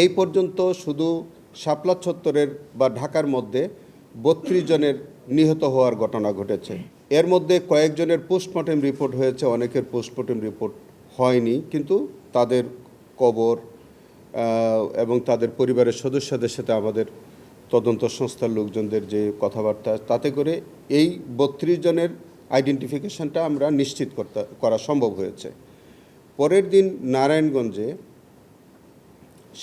এই পর্যন্ত শুধু শাপলা চত্বরের বা ঢাকার মধ্যে ৩২ জনের নিহত হওয়ার ঘটনা ঘটেছে। এর মধ্যে কয়েকজনের পোস্টমর্টেম রিপোর্ট হয়েছে, অনেকের পোস্টমর্টেম রিপোর্ট হয়নি, কিন্তু তাদের কবর এবং তাদের পরিবারের সদস্যদের সাথে আমাদের তদন্ত সংস্থার লোকজনদের যে কথাবার্তা, তাতে করে এই ৩২ জনের আইডেন্টিফিকেশনটা আমরা নিশ্চিত করা সম্ভব হয়েছে। পরের দিন নারায়ণগঞ্জে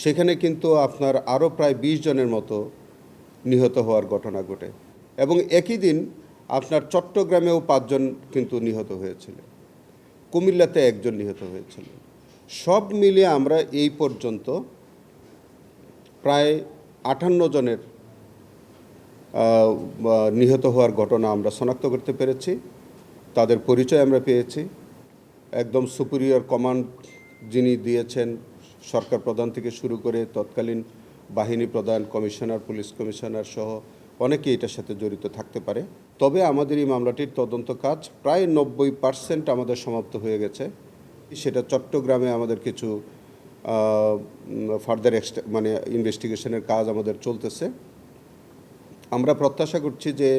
সেখানে কিন্তু আপনার আরও প্রায় ২০ জনের মতো নিহত হওয়ার ঘটনা ঘটে এবং একই দিন আপনার চট্টগ্রামেও ৫ জন কিন্তু নিহত হয়েছিল, কুমিল্লাতে ১ জন নিহত হয়েছিল। সব মিলিয়ে আমরা এই পর্যন্ত প্রায় ৫৮ জনের নিহত হওয়ার ঘটনা আমরা শনাক্ত করতে পেরেছি। তাদের পরিচয় আমরা পেয়েছি। একদম সুপিরিয়র কমান্ড যিনি দিয়েছেন, সরকার প্রধান থেকে শুরু করে তৎকালীন বাহিনী প্রধান, কমিশনার, পুলিশ কমিশনার সহ অনেকেই এটার সাথে জড়িত থাকতে পারে। তবে আমাদের এই মামলাটির তদন্ত কাজ প্রায় ৯০% আমাদের সমাপ্ত হয়ে গেছে। সেটা চট্টগ্রামে আমাদের কিছু ফার্দার ইনভেস্টিগেশনের কাজ আমাদের চলতেছে। আমরা প্রত্যাশা করছি যে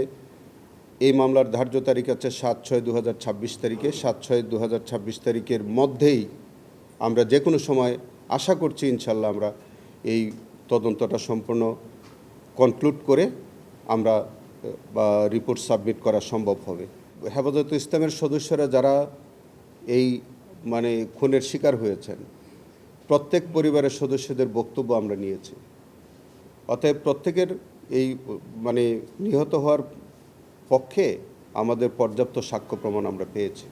এই মামলার ধার্য তারিখ আছে ৭/৬/২০২৬ তারিখে। ৭/৬/২০২৬ তারিখের মধ্যেই আমরা যে কোনো সময় আশা করছি ইনশাল্লাহ আমরা এই তদন্তটা সম্পূর্ণ কনক্লুড করে আমরা রিপোর্ট সাবমিট করা সম্ভব হবে। হেফাজতে ইসলামের সদস্যরা যারা এই খুনের শিকার হয়েছেন, প্রত্যেক পরিবারের সদস্যদের বক্তব্য আমরা নিয়েছি। অতএব প্রত্যেকের এই নিহত হওয়ার পক্ষে আমাদের পর্যাপ্ত সাক্ষ্য প্রমাণ আমরা পেয়েছি।